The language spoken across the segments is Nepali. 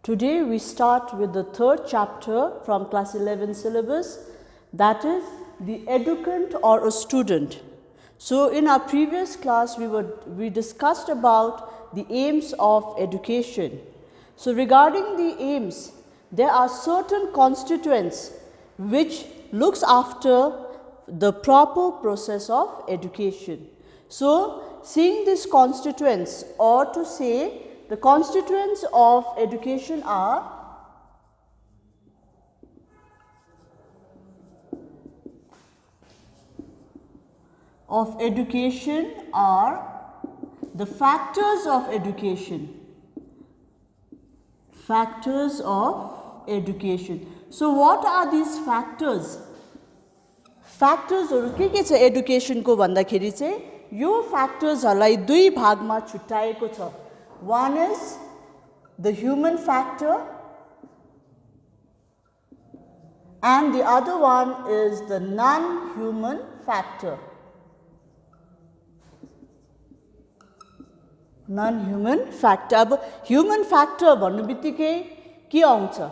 Today we start with the third chapter from class 11 syllabus, that is the educand or a student. So in our previous class we discussed about the aims of education. So regarding the aims, there are certain constituents which looks after the proper process of education. So seeing these constituents, or to say the constituents of education are the factors of education. Factors of education. So what are these factors? Factors के छ education को भन्दाखेरि चाहिँ यो factors हलाई दुई भागमा छुट्याएको छ. One is the human factor and the other one is the non-human factor. Non-human factor. अब human factor भन्नु बित्तिकै के आउँछ?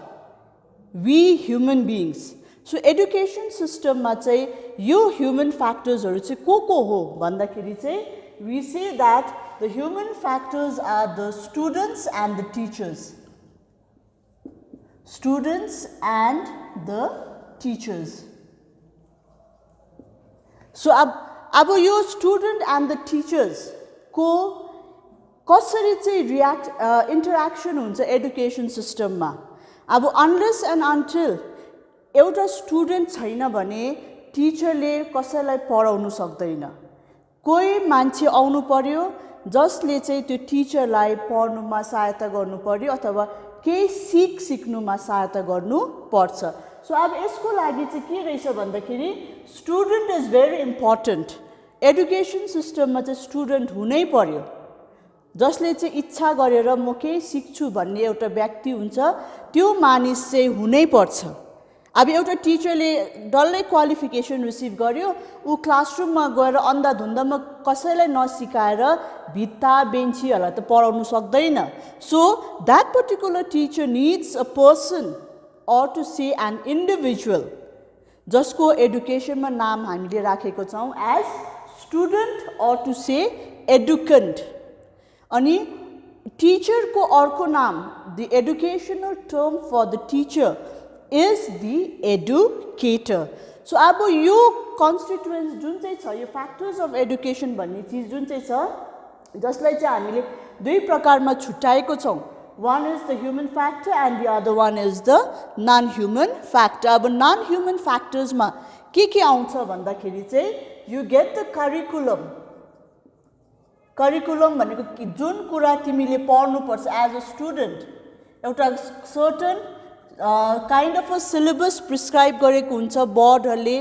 We human beings. So education system मा चाहिँ यो human factors हरु चाहिँ को हो भन्दाखेरि चाहिँ we say that the human factors are the students and the teachers. Students and the teachers. So अब यो student and the teachers को कसरी चाहिँ interaction हुन्छ education system मा. अब unless and until एउटा student छैन भने टिचरले कसैलाई पढाउन सक्दैन. कोही मान्छे आउनु पर्यो जसले चाहिँ त्यो टिचरलाई पढ्नुमा सहायता गर्नु पर्यो अथवा केही सिक्नुमा सहायता गर्नु पर्छ. सो अब यसको लागि चाहिँ के रहेछ भन्दाखेरि student is very important. Education सिस्टममा चाहिँ स्टुडेन्ट हुनै पर्यो. जसले चाहिँ इच्छा गरेर म केही सिक्छु भन्ने एउटा व्यक्ति हुन्छ, त्यो मानिस चाहिँ हुनै पर्छ. अब एउटा टिचरले डल्लै क्वालिफिकेसन रिसिभ गर्यो, ऊ क्लासरुममा गएर अन्धाधुन्दामा कसैलाई नसिकाएर भित्ता बेन्चीहरूलाई त पढाउनु सक्दैन. So that particular teacher needs a person or to say an individual जसको एडुकेसनमा नाम हामीले राखेको छौँ as student or to say educand. अनि टिचरको अर्को नाम, the educational term for the teacher is the educator. So अब यो constituents जुन चाहिँ छ, यो factors of education भन्ने चीज जुन चाहिँ छ जसलाई चाहिँ हामीले दुई प्रकारमा छुट्याएको छौँ. One is the human factor and the other one is the non-human factor. अब non-human factors मा के आउँछ भन्दाखेरि चाहिँ you get the curriculum. Curriculum भनेको जुन कुरा तिमीले पढ्नु पर्छ as a student, एउटा certain kind of a syllabus prescribe गरेको हुन्छ बोर्डहरूले.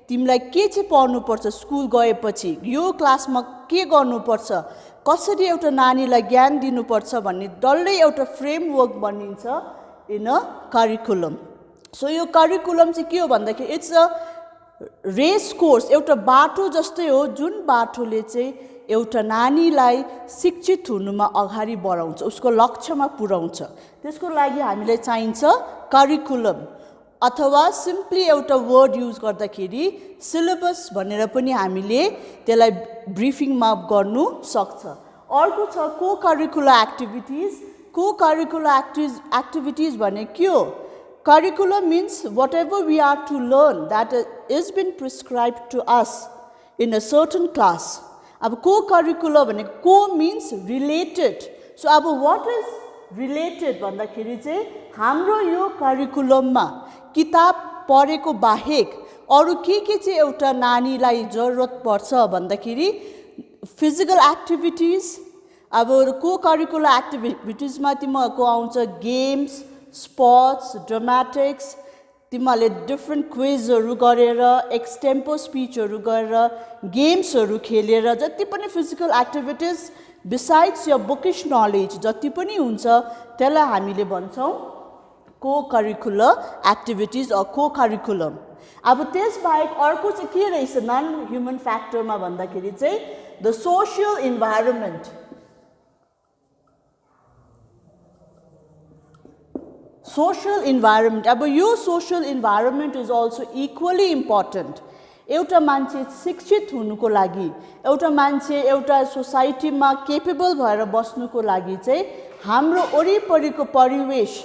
तिमीलाई के चाहिँ पढ्नु पर्छ स्कुल गएपछि, यो क्लासमा के गर्नुपर्छ, कसरी एउटा नानीलाई ज्ञान दिनुपर्छ भन्ने डल्लै एउटा फ्रेमवर्क बनिन्छ इन अ करिकुलम. सो यो करिकुलम चाहिँ के हो भन्दाखेरि इट्स अ रेस कोर्स, एउटा बाटो जस्तै हो जुन बाटोले चाहिँ एउटा नानीलाई शिक्षित हुनुमा अगाडि बढाउँछ, उसको लक्ष्यमा पुर्याउँछ. त्यसको लागि हामीलाई चाहिन्छ करिकुलम अथवा सिम्पली एउटा वर्ड युज गर्दाखेरि सिलेबस भनेर पनि हामीले त्यसलाई ब्रिफिङमा गर्नु सक्छ. अर्को छ co curricular activities. Co curricular activities भने के हो? Curriculum means whatever we are to learn that is been prescribed to us in a certain class. अब को करिकुलर भने को मिन्स रिलेटेड. सो अब वाट इज रिलेटेड भन्दाखेरि चाहिँ हाम्रो यो करिकुलममा किताब पढेको बाहेक अरू के चाहिँ एउटा नानीलाई जरुरत पर्छ भन्दाखेरि फिजिकल एक्टिभिटिज. अब को करिकुलर एक्टिभिटिजमा तिमीहरूको आउँछ गेम्स, स्पोर्ट्स, ड्रामेटिक्स. तिमीहरूले डिफ्रेन्ट क्विजहरू गरेर, एक्सटेम्पो स्पिचहरू गरेर, गेम्सहरू खेलेर जति पनि फिजिकल एक्टिभिटिज बिसाइड्स यो बुकिश नलेज जति पनि हुन्छ त्यसलाई हामीले भन्छौँ को करिकुलर एक्टिभिटिज अर को करिकुलम. अब त्यसबाहेक अर्को चाहिँ के रहेछ नन ह्युमन फ्याक्टरमा भन्दाखेरि चाहिँ the social environment. Social environment, अब यो social environment is also equally important. एउटा मान्छे शिक्षित हुनुको लागि, एउटा मान्छे एउटा सोसाइटीमा केपेबल भएर बस्नुको लागि चाहिँ हाम्रो वरिपरिको परिवेश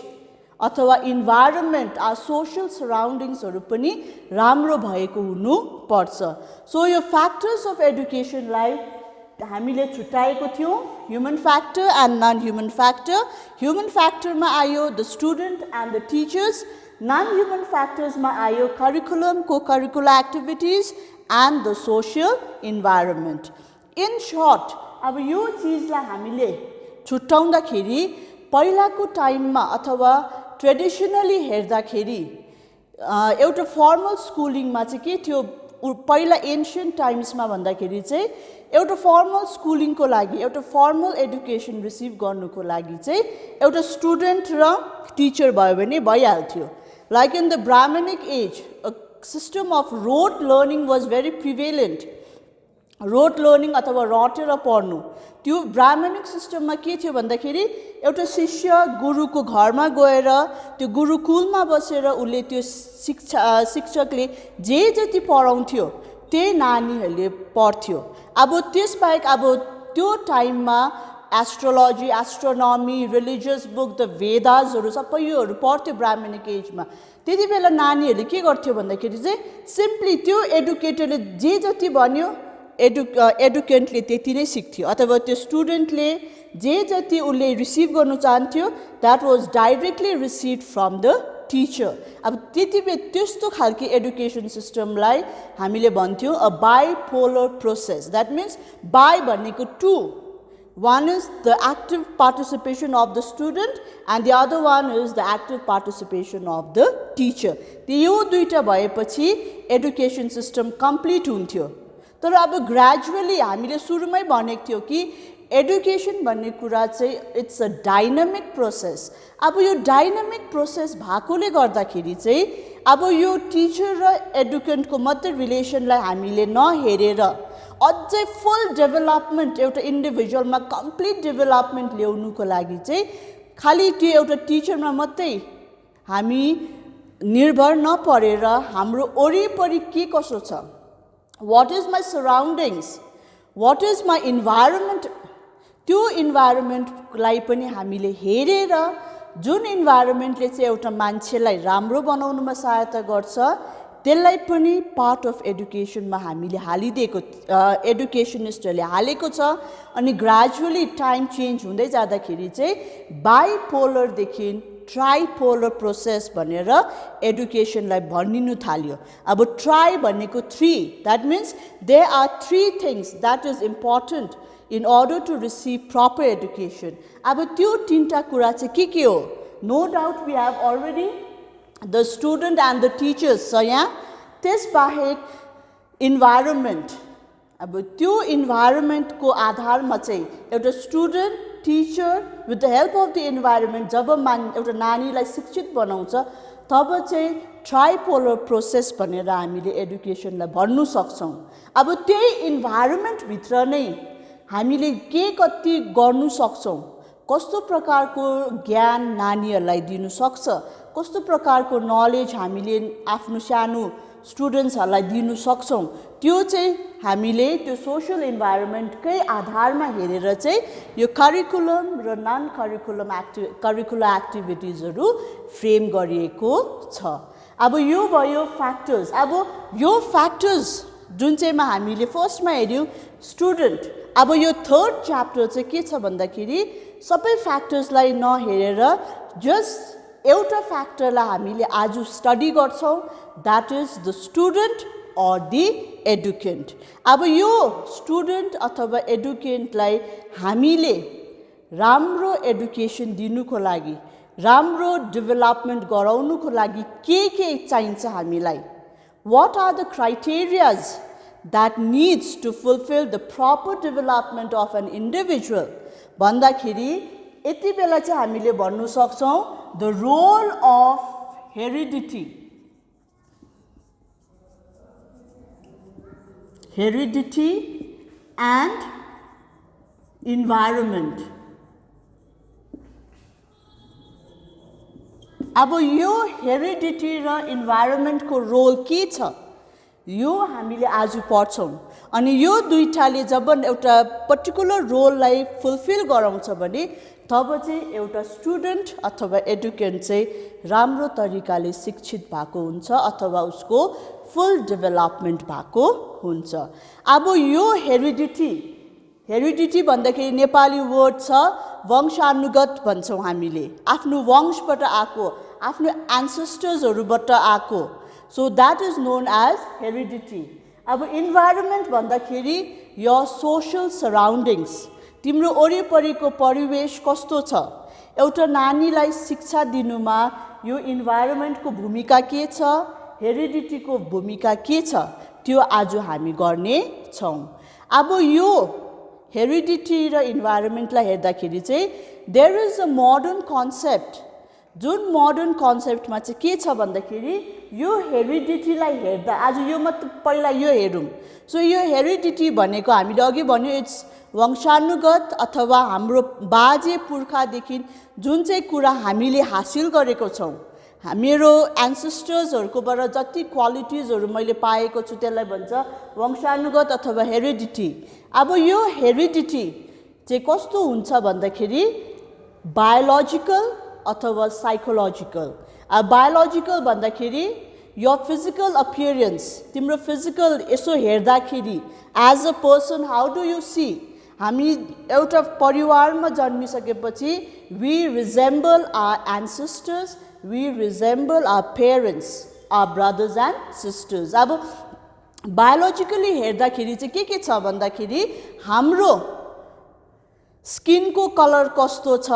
अथवा इन्भाइरोमेन्ट सोशल सराउन्डिङ्सहरू पनि राम्रो भएको हुनुपर्छ। सो यो फ्याक्टर्स अफ एडुकेसनलाई हामीले छुट्याएको थियौँ, human factor and non human factor. Human फ्याक्टरमा आयो the student and the teachers, non human फ्याक्टर्समा आयो करिकुलम, को curricular activities and the social environment. In short अब यो चिजलाई हामीले छुट्याउँदाखेरि पहिलाको टाइममा अथवा ट्रेडिसनली हेर्दाखेरि एउटा फर्मल स्कुलिङमा चाहिँ के थियो, पहिला एन्सियन्ट टाइम्समा भन्दाखेरि चाहिँ एउटा फर्मल स्कुलिङको लागि, एउटा फर्मल एडुकेसन रिसिभ गर्नुको लागि चाहिँ एउटा स्टुडेन्ट र टिचर भयो भने भइहाल्थ्यो। Like in the Brahmanic age a system of rote learning was very prevalent. Rote learning अथवा रटेर पढ्नु, त्यो ब्राह्मणिक सिस्टममा के थियो भन्दाखेरि एउटा शिष्य गुरुको घरमा गएर त्यो गुरुकुलमा बसेर उसले त्यो शिक्षकले जे जति पढाउँथ्यो त्यही नानीहरूले पढ्थ्यो। अब त्यसबाहेक अब त्यो टाइममा astrology, astronomy, religious book, the वेदासहरू सबै योहरू पढ्थ्यो ब्राह्मणिक एजमा। त्यति बेला नानीहरूले के गर्थ्यो भन्दाखेरि चाहिँ सिम्पली त्यो एडुकेटरले जे जति भन्यो एडुकेन्टले त्यति नै सिक्थ्यो, अथवा त्यो स्टुडेन्टले जे जति उसले रिसिभ गर्नु चाहन्थ्यो that was directly receive from the teacher. अब त्यति बेला त्यस्तो खालको एडुकेसन सिस्टमलाई हामीले भन्थ्यौँ a bipolar process. That means by भनेको to, one is the active participation of the student and the other one is the active participation of the teacher। यो दुईटा भएपछि एडुकेसन सिस्टम कम्प्लिट हुन्थ्यो। तर अब ग्रेजुअली हामीले सुरुमै भनेको थियो कि एडुकेसन भन्ने कुरा चाहिँ इट्स अ डाइनामिक प्रोसेस। अब यो डाइनामिक प्रोसेस भएकोले गर्दाखेरि चाहिँ अब यो टिचर र एडुकेन्टको मात्रै रिलेसनलाई हामीले नहेरेर अझै फुल डेभलपमेन्ट एउटा इन्डिभिजुअलमा कम्प्लिट डेभलपमेन्ट ल्याउनुको लागि चाहिँ खालि त्यो एउटा टिचरमा मात्रै हामी निर्भर नपरेर हाम्रो वरिपरि के कसो छ, what is my surroundings, what is my environment, त्यो इन्भाइरोमेन्टलाई पनि हामीले हेरेर जुन इन्भाइरोमेन्टले चाहिँ एउटा मान्छेलाई राम्रो बनाउनुमा सहायता गर्छ त्यसलाई पनि पार्ट अफ एडुकेसनमा हामीले हालिदिएको, एडुकेसनिस्टहरूले हालेको छ। अनि ग्रेजुअली टाइम चेन्ज हुँदै जाँदाखेरि चाहिँ बाइपोलरदेखि ट्राइपोलर प्रोसेस भनेर एडुकेसनलाई भनिनु थाल्यो। अब ट्राई भनेको 3, that means there are 3 things that is important in order to receive proper education. अब त्यो 3टा कुरा चाहिँ के हो? No doubt we have already the student and the teachers छ यहाँ, त्यसबाहेक इन्भाइरोमेन्ट। अब त्यो इन्भाइरोमेन्टको आधारमा चाहिँ एउटा student, teacher with the help of the environment जब एउटा नानीलाई शिक्षित बनाउँछ तब चाहिँ ट्राइपोलर प्रोसेस भनेर हामीले एडुकेसनलाई भन्नु सक्छौँ। अब त्यही इन्भाइरोमेन्टभित्र नै हामीले के कति गर्नु सक्छौँ, कस्तो प्रकारको ज्ञान नानीहरूलाई दिनु सक्छ, कस्तो प्रकारको नलेज हामीले आफ्नो सानो स्टुडेन्ट्सहरूलाई दिनु सक्छौँ, त्यो चाहिँ हामीले त्यो सोसल इन्भाइरोमेन्टकै आधारमा हेरेर चाहिँ यो करिकुलम र नन करिकुलर एक्टिभिटिजहरू फ्रेम गरिएको छ। अब यो भयो फ्याक्टर्स। अब यो फ्याक्टर्स जुन चाहिँमा हामीले फर्स्टमा हेऱ्यौँ स्टुडेन्ट, अब यो 3rd च्याप्टर चाहिँ के छ भन्दाखेरि सबै फ्याक्टर्सलाई नहेरेर जस्ट एउटा फ्याक्टरलाई हामीले आज स्टडी गर्छौँ, that is the student or the educand. अब यो स्टुडेन्ट अथवा एडुकेन्टलाई हामीले राम्रो एडुकेसन दिनुको लागि, राम्रो डेभलपमेन्ट गराउनुको लागि के चाहिन्छ हामीलाई, what are the criterias that needs to fulfill the proper development of an individual भन्दाखेरि यति बेला चाहिँ हामीले भन्नु सक्छौँ the role of heredity and environment अब यो हेरिडिटी र इन्भाइरोमेन्टको रोल के छ यो हामीले आज पढ्छौँ अनि यो दुईटाले जब एउटा पर्टिकुलर रोललाई फुलफिल गराउँछ भने तब चाहिँ एउटा स्टुडेन्ट अथवा एडुकेन्ट चाहिँ राम्रो तरिकाले शिक्षित भएको हुन्छ अथवा उसको फुल डेभलपमेन्ट भएको हुन्छ। अब यो हेरिडिटी भन्दाखेरि नेपाली वर्ड छ वंशानुगत भन्छौँ हामीले, आफ्नो वंशबाट आएको, आफ्नो एन्सेस्टर्सहरूबाट आएको, so that is known as heredity. अब इन्भाइरोमेन्ट भन्दाखेरि यो सोसल सराउन्डिङ्स, तिम्रो वरिपरिको परिवेश कस्तो छ, एउटा नानीलाई शिक्षा दिनुमा यो इन्भाइरोमेन्टको भूमिका के छ, हेरिडिटीको भूमिका के छ, त्यो आज हामी गर्ने छौँ। अब यो हेरिडिटी र इन्भाइरोमेन्टलाई हेर्दाखेरि चाहिँ there is a modern concept, जुन मोडर्न कन्सेप्टमा चाहिँ के छ भन्दाखेरि यो हेरिडिटीलाई हेर्दा आज यो मात्र पहिला यो हेरौँ। सो यो हेरिडिटी भनेको हामीले अघि भन्यो इट्स वंशानुगत अथवा हाम्रो बाजे पुर्खादेखि जुन चाहिँ कुरा हामीले हासिल गरेको छौँ, मेरो एन्सेस्टर्सहरूकोबाट जति क्वालिटिजहरू मैले पाएको छु त्यसलाई भन्छ वंशानुगत अथवा हेरिडिटी। अब यो हेरिडिटी चाहिँ कस्तो हुन्छ भन्दाखेरि बायोलोजिकल अथवा साइकोलोजिकल। अब बायोलोजिकल भन्दाखेरि यो फिजिकल अपियरेन्स, तिम्रो फिजिकल यसो हेर्दाखेरि as a person how do you see, हामी एउटा परिवारमा जन्मिसकेपछि we resemble our ancestors, we resemble our parents, our brothers and sisters. अब बायोलोजिकली हेर्दाखेरि चाहिँ के छ भन्दाखेरि हाम्रो स्किनको कलर कस्तो छ,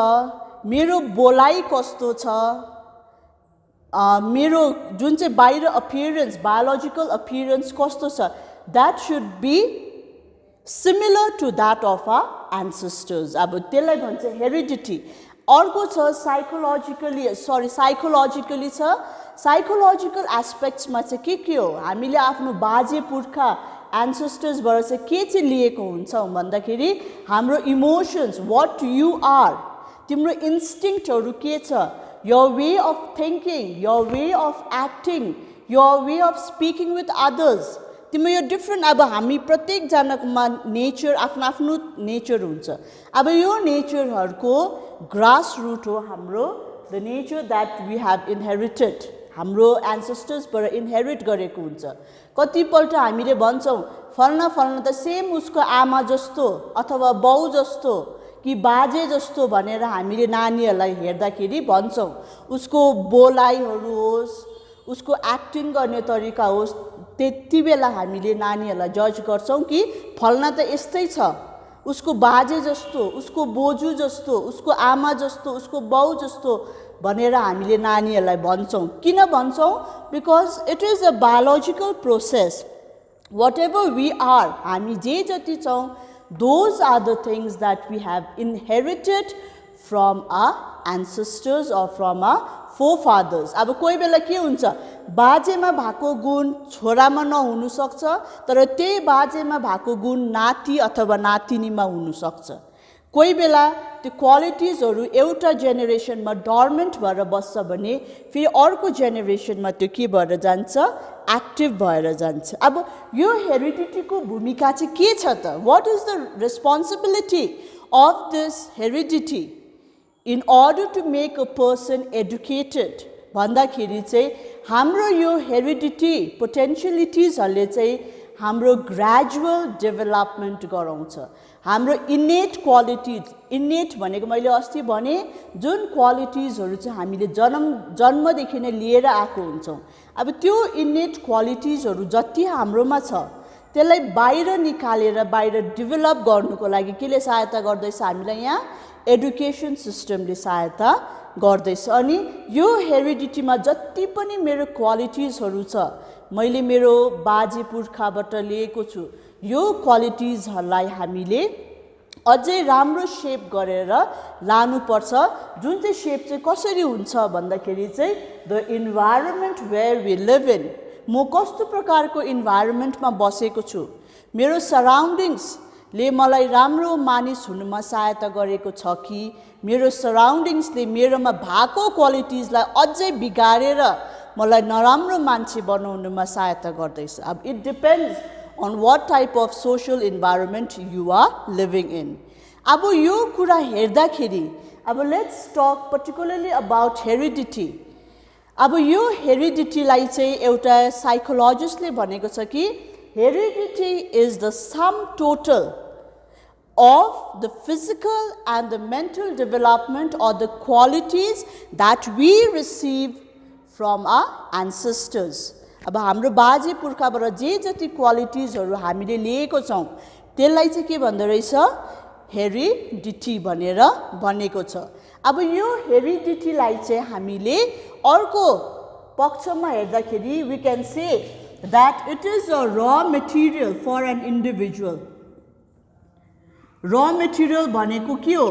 मेरो बोलाइ कस्तो छ, मेरो जुन चाहिँ बाहिर अपियरेन्स बायोलोजिकल अपियरेन्स कस्तो छ, that should be similar to that of our ancestors. अब त्यसलाई भन्छ हेरिडिटी। अर्को छ साइकोलोजिकली छ। साइकोलोजिकल एस्पेक्ट्समा चाहिँ के हो, हामीले आफ्नो बाजे पुर्खा एन्सेस्टर्सबाट चाहिँ के चाहिँ लिएको हुन्छौँ भन्दाखेरि हाम्रो इमोसन्स, वाट यु आर, तिम्रो इन्स्टिङ्क्टहरू के छ, your way of thinking, your way of acting, your way of speaking with others, तिम्रो यो डिफ्रेन्ट। अब हामी प्रत्येकजनाकोमा नेचर आफ्नो आफ्नो नेचर हुन्छ। अब यो नेचरहरूको ग्रास रुट हो हाम्रो the nature that we have inherited, हाम्रो एन्सेस्टर्सबाट इनहेरिट गरेको हुन्छ। कतिपल्ट हामीले भन्छौँ फल्ना त सेम उसको आमा जस्तो अथवा बाउ जस्तो कि बाजे जस्तो भनेर हामीले नानीहरूलाई हेर्दाखेरि भन्छौँ, उसको बोलाइहरू होस्, उसको एक्टिङ गर्ने तरिका होस्, त्यति बेला हामीले नानीहरूलाई जज गर्छौँ कि फल्ना त यस्तै छ, उसको बाजे जस्तो, उसको बोजू जस्तो, उसको आमा जस्तो, उसको बाउ जस्तो भनेर हामीले नानीहरूलाई भन्छौँ। किन भन्छौँ? Because it is a biological process. Whatever we are, हामी जे जति छौँ, those are the things that we have inherited from our ancestors or from our forefathers. अब कोही बेला के हुन्छ, बाजेमा भएको गुण छोरामा नहुन सक्छ, तर त्यही बाजेमा भएको गुण नाति अथवा नातिनीमा हुन सक्छ। कोही बेला त्यो क्वालिटिजहरू एउटा जेनेरेसनमा डर्मेन्ट भएर बस्छ भने फेरि अर्को जेनेरेसनमा त्यो के भएर जान्छ, एक्टिभ भएर जान्छ। अब यो हेरिडिटीको भूमिका चाहिँ के छ त? What is the responsibility of this heredity in order to make a person educated भन्दाखेरि चाहिँ हाम्रो यो हेरिडिटी पोटेन्सियलिटिजहरूले चाहिँ हाम्रो ग्रेजुअल डेभलपमेन्ट गराउँछ। हाम्रो इनेट क्वालिटिज, इनेट भनेको मैले अस्ति भने जुन क्वालिटिजहरू चाहिँ हामीले जन्मदेखि नै लिएर आएको हुन्छौँ, अब त्यो इनेट क्वालिटिजहरू जति हाम्रोमा छ त्यसलाई बाहिर निकालेर बाहिर डेभलप गर्नुको लागि केले सहायता गर्दैछ हामीलाई? यहाँ एडुकेसन सिस्टमले सहायता गर्दैछ। अनि यो हेरिडिटीमा जति पनि मेरो क्वालिटिजहरू छ, मैले मेरो बाजे पुर्खाबाट लिएको छु, यो क्वालिटिजहरूलाई हामीले अझै राम्रो सेप गरेर लानुपर्छ। जुन चाहिँ सेप चाहिँ कसरी हुन्छ भन्दाखेरि चाहिँ the environment where we live in, म कस्तो प्रकारको इन्भाइरोमेन्टमा बसेको छु, मेरो सराउन्डिङ्सले मलाई राम्रो मानिस हुनुमा सहायता गरेको छ कि मेरो सराउन्डिङ्सले मेरोमा भएको क्वालिटिजलाई अझै बिगारेर मलाई नराम्रो मान्छे बनाउनुमा सहायता गर्दैछ। अब it depends on what type of social environment you are living in. अब यो कुरा हेर्दाखेरि अब let's talk particularly about heredity. अब यो हेरिडिटीलाई चाहिँ एउटा साइकोलोजिस्टले भनेको छ कि heredity is the sum total of the physical and the mental development or the qualities that we receive from our ancestors. अब हाम्रो बाजे पुर्खाबाट जे जति क्वालिटिजहरू हामीले लिएको छौं त्यसलाई चाहिँ के भन्दो रहेछ हेरिडिटी भनेर भनेको छ। अब यो हेरिडिटीलाई चाहिँ हामीले अर्को पक्षमा हेर्दाखेरि we can say that it is a raw material for an individual. raw material भनेको के हो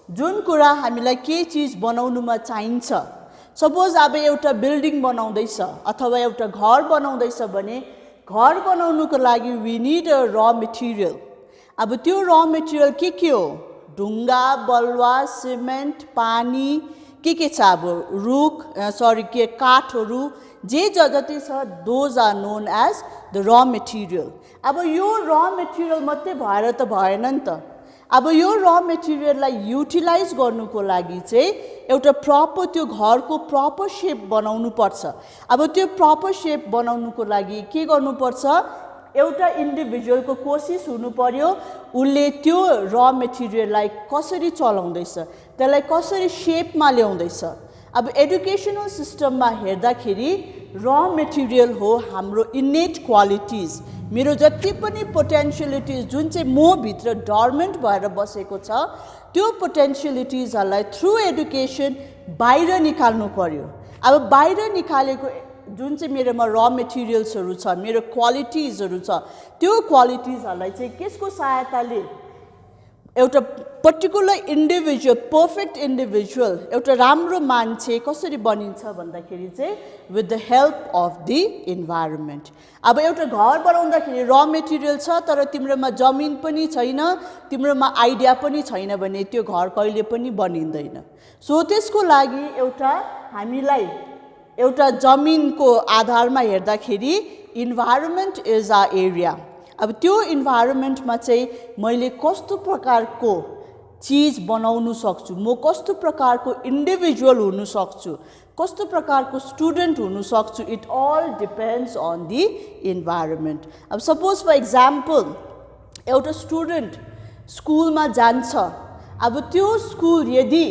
जुन कुरा हामीलाई के चीज बनाउनुमा चाहिन्छ। सपोज अब एउटा बिल्डिङ बनाउँदैछ अथवा एउटा घर बनाउँदैछ भने घर बनाउनुको लागि we need a raw material. अब त्यो raw material के हो ढुङ्गा बलुवा सिमेन्ट पानी के छ अब रुख के काठहरू जे जति छ those are known as the raw material. अब यो raw material मात्रै भएर त भएन नि त। अब यो raw material लाई युटिलाइज गर्नुको लागि चाहिँ एउटा प्रपर त्यो घरको प्रपर शेप बनाउनु पर्छ। अब त्यो प्रपर शेप बनाउनुको लागि के गर्नु पर्छ एउटा इन्डिभिजुअलको कोशिश हुनु पर्यो उले त्यो raw material लाई कसरी चलाउँदैछ त्यसलाई कसरी शेपमा ल्याउँदैछ। अब एजुकेशनल सिस्टममा हेर्दाखेरि raw material हो हाम्रो इनेट क्वालिटिज मेरो जति पनि पोटेन्शियलिटिज जुन चाहिँ म भित्र डर्मेन्ट भएर बसेको छ त्यो पोटेन्शियलिटिजहरुलाई थ्रु एजुकेसन बाहिर निकाल्नु पर्यो। अब बाहिर निकालेको जुन चाहिँ मेरोमा र मेटेरियल्सहरु छ मेरो क्वालिटिजहरु छ त्यो क्वालिटिजहरुलाई चाहिँ कसको सहायताले एउटा पर्टिकुलर इन्डिभिजुअल पर्फेक्ट इन्डिभिजुअल एउटा राम्रो मान्छे कसरी बनिन्छ भन्दाखेरि चाहिँ with the help of the environment. अब एउटा घर बनाउँदाखेरि र मेटेरियल छ तर तिम्रोमा जमिन पनि छैन तिम्रोमा आइडिया पनि छैन भने त्यो घर कहिले पनि बनिँदैन। सो त्यसको लागि एउटा हामीलाई एउटा जमिनको आधारमा हेर्दाखेरि इन्भाइरोन्मेन्ट इज अ एरिया। अब त्यो इन्भाइरोन्मेन्टमा चाहिँ मैले कस्तो प्रकारको चीज बनाउन सक्छु म कस्तो प्रकारको इन्डिभिजुअल हुन सक्छु कस्तो प्रकारको स्टुडेन्ट हुन सक्छु it all depends on the environment. अब सपोज फर एक्जाम्पल एउटा स्टुडेन्ट स्कुलमा जान्छ अब त्यो स्कुल यदि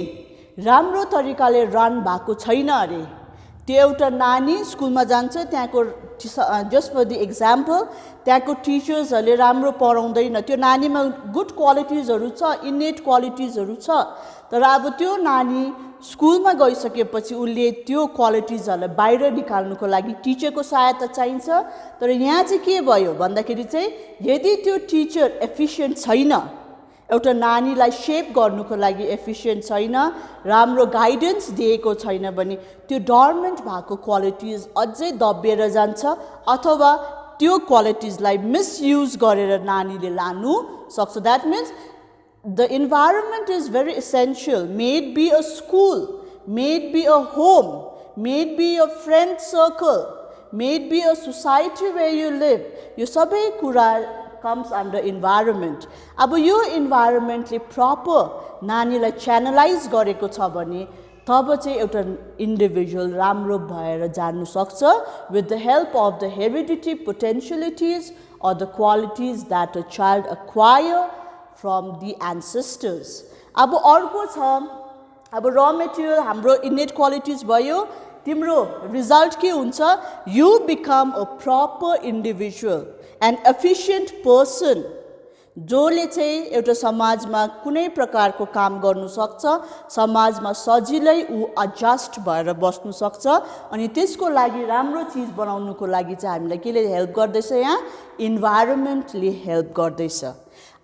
राम्रो तरिकाले रन भएको छैन अरे त्यो एउटा नानी स्कुलमा जान्छ त्यहाँको जस्ट फर द एक्जाम्पल त्यहाँको टिचर्सहरूले राम्रो पढाउँदैन त्यो नानीमा गुड क्वालिटिजहरु छ इनेट क्वालिटिजहरु छ तर अब त्यो नानी स्कुलमा गइसकेपछि उले त्यो क्वालिटिजहरुलाई बाहिर निकाल्नुको लागि टिचरको सहायता चाहिन्छ। तर यहाँ चाहिँ के भयो भन्दाखेरि चाहिँ यदि त्यो टिचर एफिसिएन्ट छैन एउटा नानीलाई शेप गर्नुको लागि एफिसिएन्ट छैन राम्रो गाइडेन्स दिएको छैन भने त्यो डर्मेन्ट भएको क्वालिटिज अझै दबिएर जान्छ अथवा त्यो क्वालिटिजलाई मिसयुज गरेर नानीले लानु सक्छ। That means the environment is very essential may it be a school may it be a home may it be a friend circle may it be a society where you live यो सबै कुरा comes under environment। अब यो इन्भाइरोन्मेन्टले प्रपर नानीलाई च्यानलाइज गरेको छ भने तब चाहिँ एउटा इन्डिभिजुअल राम्रो भएर जानु सक्छ with the help of the hereditary potentialities or the qualities that a child acquire from the ancestors। अब अर्को छ अब र मेटेरियल हाम्रो इनेट क्वालिटिज भयो तिम्रो रिजल्ट के हुन्छ you become a proper individual an efficient person जोले चाहिँ एउटा समाजमा कुनै प्रकारको काम गर्नु सक्छ समाजमा सजिलै उ एडजस्ट भएर बस्नु सक्छ अनि त्यसको लागि राम्रो चीज बनाउनुको लागि चाहिँ हामीलाई केले हेल्प गर्दैछ यहाँ इन्भाइरोन्मेन्टले हेल्प गर्दैछ।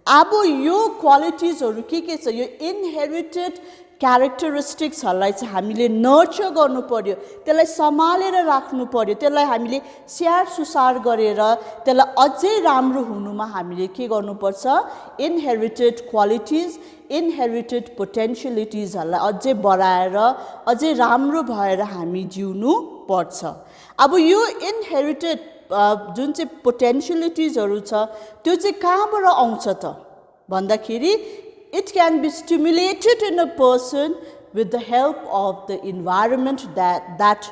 अब यो क्वालिटिजहरु के छ यो इनहेरिटेड क्यारेक्टरिस्टिक्सहरूलाई चाहिँ हामीले नर्चर गर्नु पर्यो, त्यसलाई सम्हालेर राख्नु पर्यो, त्यसलाई हामीले स्याहार सुसार गरेर त्यसलाई अझै राम्रो हुनुमा हामीले के गर्नुपर्छ, इनहेरिटेड क्वालिटिज, इनहेरिटेड पोटेन्सियलिटिजहरूलाई अझै बढाएर अझै राम्रो भएर हामी जिउनु पर्छ। अब यो इनहेरिटेड जुन चाहिँ पोटेन्सियलिटिजहरू छ त्यो चाहिँ कहाँबाट आउँछ त भन्दाखेरि it can be stimulated in a person with the help of the environment that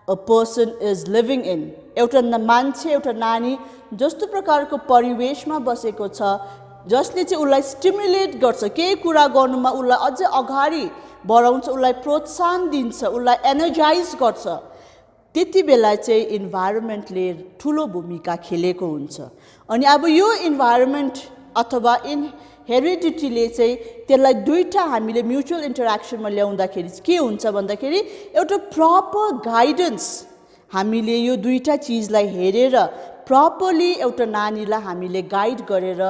a person is living in. एउटा मान्छे एउटा नानी जस्तो प्रकारको परिवेशमा बसेको छ जसले चाहिँ उसलाई स्टिमुलेट गर्छ, केही कुरा गर्नुमा उसलाई अझै अगाडि बढाउँछ, उसलाई प्रोत्साहन दिन्छ, उसलाई एनर्जाइज गर्छ, त्यति बेला चाहिँ इन्भाइरोमेन्टले ठुलो भूमिका खेलेको हुन्छ। अनि अब यो इन्भाइरोमेन्ट अथवा हेरिडिटीले चाहिँ त्यसलाई दुईटा हामीले म्युचुअल इन्टरेक्सनमा ल्याउँदाखेरि के हुन्छ भन्दाखेरि एउटा प्रपर गाइडेन्स हामीले यो दुईटा चिजलाई हेरेर प्रपरली एउटा नानीलाई हामीले गाइड गरेर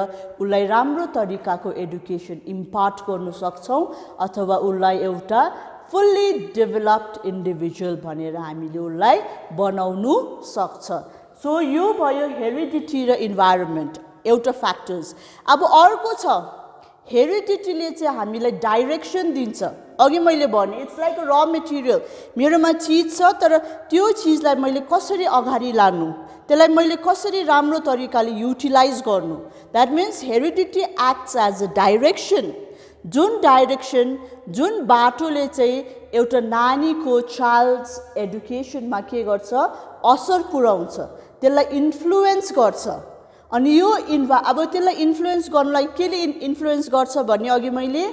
उसलाई राम्रो तरिकाको एडुकेसन इम्पार्ट गर्न सक्छौँ अथवा उसलाई एउटा फुल्ली डेभलप्ड इन्डिभिजुअल भनेर हामीले उसलाई बनाउनु सक्छ। सो यो भयो हेरिडिटी र इन्भाइरोमेन्ट एउटा फ्याक्टर्स। अब अर्को छ हेरिडिटीले चाहिँ हामीलाई डाइरेक्सन दिन्छ। अघि मैले भने इट्स लाइक अ र मेटेरियल, मेरोमा चिज छ तर त्यो चिजलाई मैले कसरी अगाडि लानु, त्यसलाई मैले कसरी राम्रो तरिकाले युटिलाइज गर्नु, that means heredity acts as a direction. जुन बाटोले चाहिँ एउटा नानीको चाइल्ड्स एडुकेसनमा के गर्छ, असर पुर्याउँछ, त्यसलाई इन्फ्लुएन्स गर्छ। अनि यो अब त्यसलाई इन्फ्लुएन्स गर्नलाई केले इन्फ्लुएन्स गर्छ भन्ने अघि मैले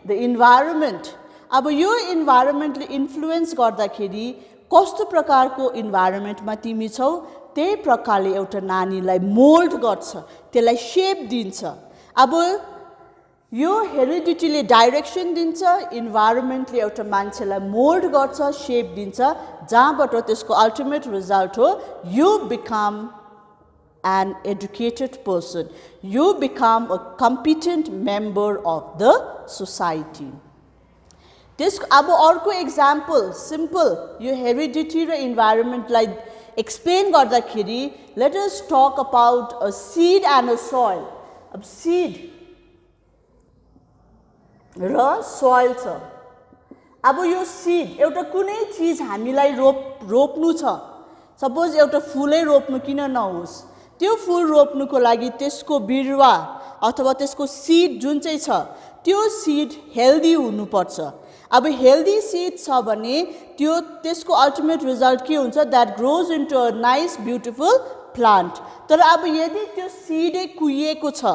द इन्भाइरोमेन्ट। अब यो इन्भाइरोमेन्टले इन्फ्लुएन्स गर्दाखेरि कस्तो प्रकारको इन्भाइरोमेन्टमा तिमी छौ त्यही प्रकारले एउटा नानीलाई मोल्ड गर्छ, त्यसलाई सेप दिन्छ। अब यो हेरिडिटीले डाइरेक्सन दिन्छ, इन्भाइरोमेन्टले एउटा मान्छेलाई मोल्ड गर्छ, सेप दिन्छ, जहाँबाट त्यसको अल्टिमेट रिजल्ट हो you become an educated person, you become a competent member of the society. This अब अर्को एक्जाम्पल सिम्पल यो हेरिडिटी र इन्भाइरोमेन्टलाई एक्सप्लेन गर्दाखेरि let us talk about a seed and a soil. अब सीड र सोइल छ। अब यो सीड एउटा कुनै चिज हामीलाई रोप्नु छ, सपोज एउटा फुलै रोप्नु किन नहोस्, त्यो फुल रोप्नुको लागि त्यसको बिरुवा अथवा त्यसको सीड जुन चाहिँ छ त्यो सीड हेल्दी हुनुपर्छ। अब हेल्दी सीड छ भने त्यसको अल्टिमेट रिजल्ट के हुन्छ, that grows into a nice beautiful plant. तर अब यदि त्यो सिडै कुहिएको छ,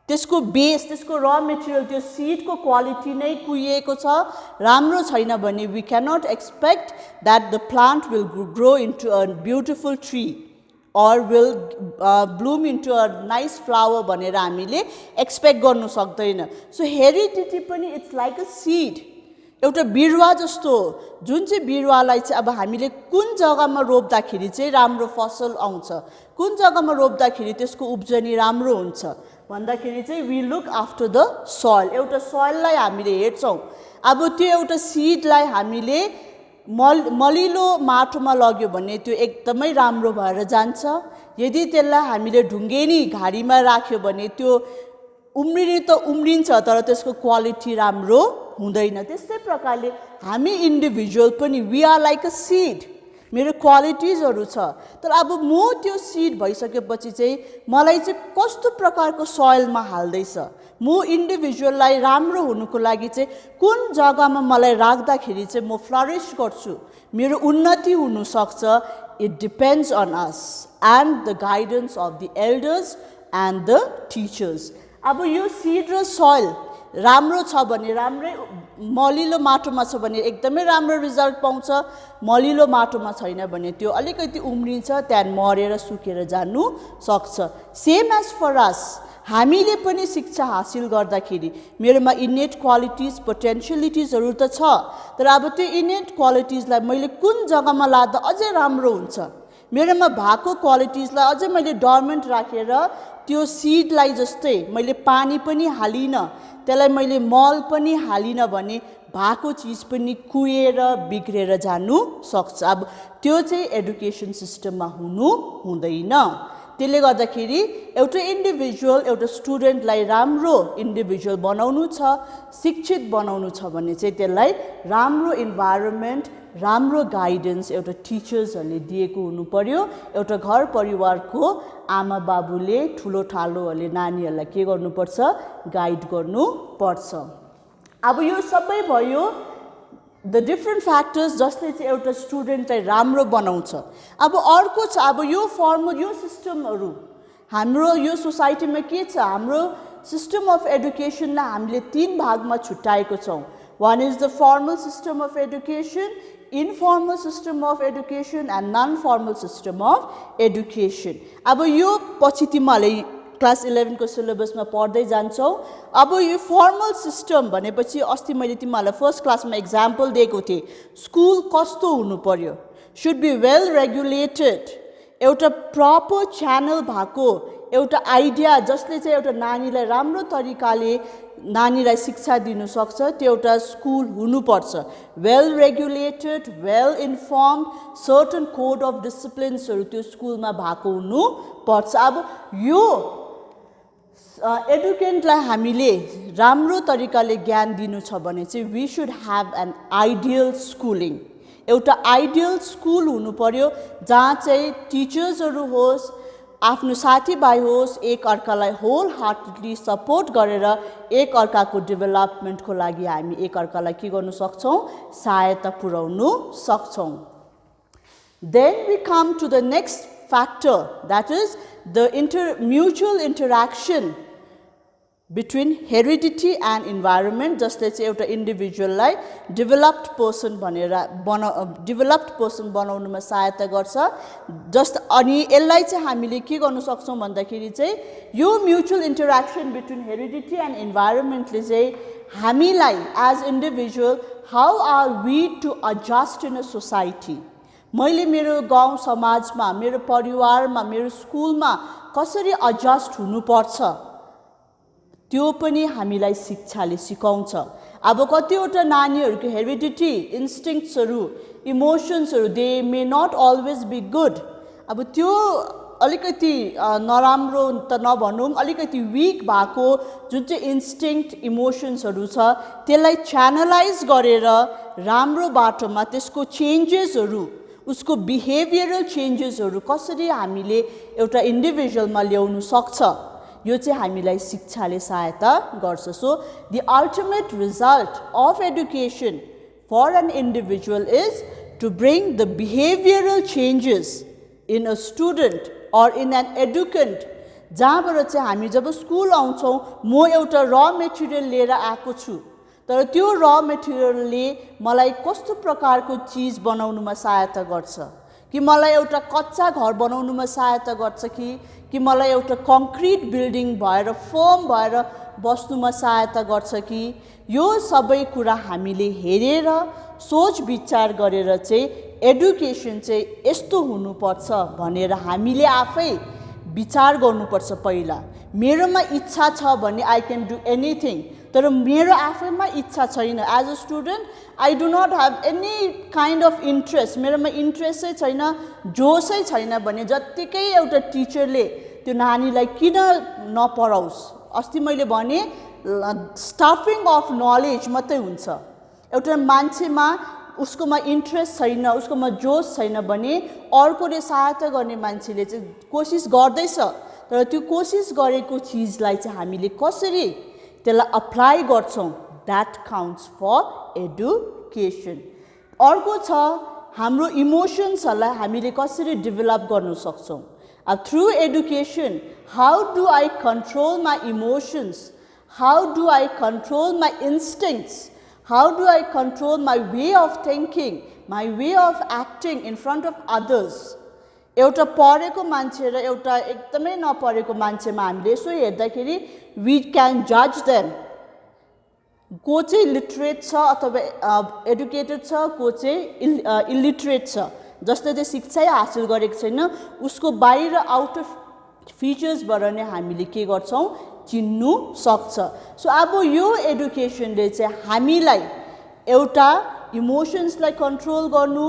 त्यसको बेस, त्यसको र मेटेरियल, त्यो सीडको क्वालिटी नै कुहिएको छ, राम्रो छैन भने we cannot expect that the plant will grow into a beautiful tree or will bloom into a nice flower भनेर हामीले एक्सपेक्ट गर्नु सक्दैन। सो हेरिडिटी पनि इट्स लाइक अ सीड, एउटा बिरुवा जस्तो हो, जुन चाहिँ बिरुवालाई चाहिँ अब हामीले कुन जग्गामा रोप्दाखेरि चाहिँ राम्रो फसल आउँछ, कुन जग्गामा रोप्दाखेरि त्यसको उब्जनी राम्रो हुन्छ भन्दाखेरि चाहिँ we look after the soil. एउटा सोइललाई हामीले हेर्छौँ। अब त्यो एउटा सीडलाई हामीले मलिलो माटोमा लग्यो भने त्यो एकदमै राम्रो भएर जान्छ। यदि त्यसलाई हामीले ढुङ्गेनी घारीमा राख्यो भने त्यो उम्रिने त उम्रिन्छ तर त्यसको क्वालिटी राम्रो हुँदैन। त्यस्तै प्रकारले हामी इन्डिभिजुअल पनि we are like a seed, मेरो क्वालिटिजहरू छ, तर अब म त्यो सीड भइसकेपछि चाहिँ मलाई चाहिँ कस्तो प्रकारको सोइलमा हाल्दैछ, म इन्डिभिजुअललाई राम्रो हुनुको लागि चाहिँ कुन जग्गामा मलाई राख्दाखेरि चाहिँ म फ्लरिस गर्छु, मेरो उन्नति हुनसक्छ, it depends on us and the guidance of the elders and the teachers. अब यो सीड र सोइल राम्रो छ भने, राम्रै मलिलो माटोमा छ भने एकदमै राम्रो रिजल्ट पाउँछ, मलिलो माटोमा छैन भने त्यो अलिकति उम्रिन्छ, त्यहाँ मरेर सुकेर जानु सक्छ। सेम एज फर अस, हामीले पनि शिक्षा हासिल गर्दाखेरि मेरोमा इनेट क्वालिटिज, पोटेन्सियलिटिजहरू त छ, तर अब त्यो इनेट क्वालिटिजलाई मैले कुन जग्गामा लाँदा अझै राम्रो हुन्छ, मेरोमा भएको क्वालिटिजलाई अझै मैले डर्मेन्ट राखेर त्यो सिडलाई जस्तै मैले पानी पनि हालिनँ, त्यसलाई मैले मल पनि हालिनँ भने भएको चिज पनि कुहिएर बिग्रेर जानु सक्छ। अब त्यो चाहिँ एडुकेसन सिस्टममा हुनु हुँदैन। त्यसले गर्दाखेरि एउटा इन्डिभिजुअल, एउटा स्टुडेन्टलाई राम्रो इन्डिभिजुअल बनाउनु छ, शिक्षित बनाउनु छ भने चाहिँ त्यसलाई राम्रो इन्भाइरोमेन्ट, राम्रो गाइडेन्स एउटा टिचर्सहरूले दिएको हुनु पर्यो। एउटा घर परिवारको आमा बाबुले, ठुलो ठालोहरूले नानीहरूलाई के गर्नुपर्छ, गाइड गर्नुपर्छ। अब यो सबै भयो द डिफ्रेन्ट फ्याक्टर्स जसले चाहिँ एउटा स्टुडेन्टलाई राम्रो बनाउँछ। अब अर्को छ, अब यो फर्मल, यो सिस्टमहरू हाम्रो यो सोसाइटीमा के छ, हाम्रो सिस्टम अफ एडुकेसनलाई हामीले 3 भागमा छुट्याएको छौँ। One is the formal system of education, informal system of education and non formal system of education. अब यो पछि तिमीहरूले क्लास 11 को सिलेबसमा पढ्दै जान्छौ। अब यो फर्मल सिस्टम भनेपछि अस्ति मैले तिमीहरूलाई फर्स्ट क्लासमा एक्जाम्पल दिएको थिएँ, स्कुल कस्तो हुनु पर्यो, शुड बी वेल रेगुलेटेड, एउटा प्रपर च्यानल भएको एउटा आइडिया जसले चाहिँ एउटा नानीलाई राम्रो तरिकाले नानीलाई शिक्षा दिनु सक्छ, त्यो एउटा स्कुल हुनुपर्छ। Well regulated, well informed, certain code of डिसिप्लिन्सहरू त्यो स्कुलमा भएको हुनुपर्छ। अब यो एडुकेन्टलाई हामीले राम्रो तरिकाले ज्ञान दिनु छ भने चाहिँ we should have an ideal schooling. एउटा आइडियल स्कुल हुनु पर्यो जहाँ चाहिँ टिचर्सहरू होस्, आफ्नो साथीभाइ होस्, एक अर्कालाई होल हार्टेडली सपोर्ट गरेर एक अर्काको डेभलपमेन्टको लागि हामी एक अर्कालाई के गर्नु सक्छौँ, सहायता पुर्याउनु सक्छौँ। Then we come to the next factor, that is the mutual interaction between heredity and environment, जसले चाहिँ एउटा इन्डिभिजुअललाई डेभलप्ड पर्सन बनाउनुमा सहायता गर्छ। अनि यसलाई चाहिँ हामीले के गर्नु सक्छौँ भन्दाखेरि चाहिँ यो mutual interaction between heredity and इन्भाइरोमेन्टले चाहिँ हामीलाई as individual how are we to adjust in a society, मैले मेरो गाउँ समाजमा, मेरो परिवारमा, मेरो स्कुलमा कसरी एडजस्ट हुनुपर्छ त्यो पनि हामीलाई शिक्षाले सिकाउँछ। अब कतिवटा नानीहरूको हेरिडिटी, इन्स्टिङ्क्ट्सहरू, इमोसन्सहरू they may not always be good. अब त्यो अलिकति नराम्रो त नभनौँ, अलिकति विक भएको जुन चाहिँ इन्स्टिङ्क्ट, इमोसन्सहरू छ त्यसलाई च्यानलाइज गरेर राम्रो बाटोमा त्यसको चेन्जेसहरू, उसको बिहेभियरल चेन्जेसहरू कसरी हामीले एउटा इन्डिभिजुअलमा ल्याउनु सक्छ, यो चाहिँ हामीलाई शिक्षाले सहायता गर्छ। So the ultimate result of education for an individual is to bring the behavioural changes in a student or in an educand, जहाँबाट चाहिँ हामी जब स्कुल आउँछौँ, म एउटा र मेटेरियल लिएर आएको छु, तर त्यो र मेटेरियलले मलाई कस्तो प्रकारको चिज बनाउनुमा सहायता गर्छ, कि मलाई एउटा कच्चा घर बनाउनुमा सहायता गर्छ कि मलाई एउटा कङ्क्रिट बिल्डिङ भएर फर्म भएर बस्नुमा सहायता गर्छ कि, यो सबै कुरा हामीले हेरेर सोच विचार गरेर चाहिँ एडुकेसन चाहिँ यस्तो हुनुपर्छ भनेर हामीले आफै विचार गर्नुपर्छ। पहिला मेरोमा इच्छा छ भने आई क्यान डु एनिथिङ, तर मेरो आफैमा इच्छा छैन, as a student I do not have any kind of interest, मेरोमा इन्ट्रेस्टै छैन, जोसै छैन भने जत्तिकै एउटा टिचरले त्यो नानीलाई किन नपढाओस्। अस्ति मैले भने स्टाफिङ अफ नलेज मात्रै हुन्छ। एउटा मान्छेमा उसकोमा इन्ट्रेस्ट छैन, उसकोमा जोस छैन भने अर्कोले सहायता गर्ने मान्छेले चाहिँ कोसिस गर्दैछ, तर त्यो कोसिस गरेको चिजलाई चाहिँ हामीले कसरी त्यसलाई अप्लाई गर्छौँ, द्याट काउन्ट्स फर एडुकेसन। अर्को छ हाम्रो इमोसन्सहरूलाई हामीले कसरी डेभलप गर्न सक्छौँ। Through education how do I control my emotions, how do I control my instincts, how do I control my way of thinking, my way of acting in front of others. एउटा पढेको मान्छे र एउटा एकदमै नपढेको मान्छेमा हामीले यसो हेर्दाखेरि वी क्यान जज देम, को चाहिँ लिटरेट छ अथवा एडुकेटेड छ, को चाहिँ इलिटरेट छ, जसले चाहिँ शिक्षै हासिल गरेको छैन, उसको बाहिर आउट अफ फिचर्सबाट नै हामीले के गर्छौं चिन्नु सक्छ सो अब यो एडुकेसनले चाहिँ हामीलाई एउटा इमोशन्सलाई कन्ट्रोल गर्नु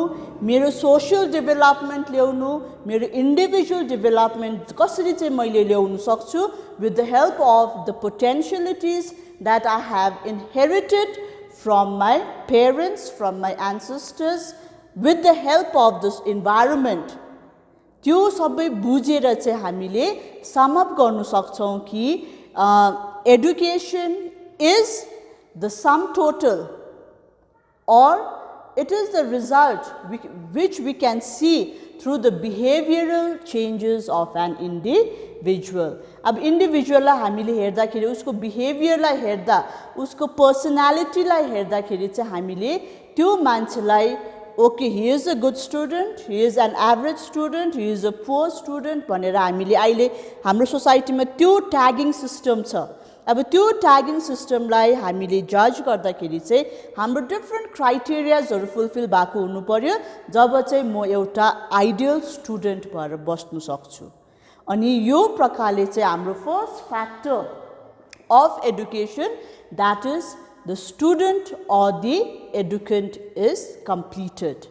मेरो सोशल डेभलपमेन्ट ल्याउनु मेरो इन्डिभिजुअल डेभलपमेन्ट कसरी चाहिँ मैले ल्याउन सक्छु with the help of the potentialities that I have inherited from my parents, from my ancestors, with the help of this environment. त्यो सबै बुझेर चाहिँ हामीले sum up गर्न सक्छौं कि education is the sum total or it is the result which we can see through the behavioral changes of an individual. अब इन्डिभिजुअललाई हामीले हेर्दाखेरि उसको बिहेभियरलाई हेर्दा उसको पर्सनालिटीलाई हेर्दाखेरि चाहिँ हामीले त्यो मान्छेलाई okay he is a good student he is an average student he is a poor student भनेर हामीले अहिले हाम्रो सोसाइटीमा त्यो ट्यागिङ सिस्टम छ अब त्यो ट्यागिङ सिस्टमलाई हामीले जज गर्दाखेरि चाहिँ हाम्रो डिफ्रेन्ट क्राइटेरियाजहरू फुलफिल भएको हुनु पर्यो जब चाहिँ म एउटा आइडियल स्टुडेन्ट भएर बस्न सक्छु अनि यो प्रकारले चाहिँ हाम्रो first factor of education that is the student or the educand is completed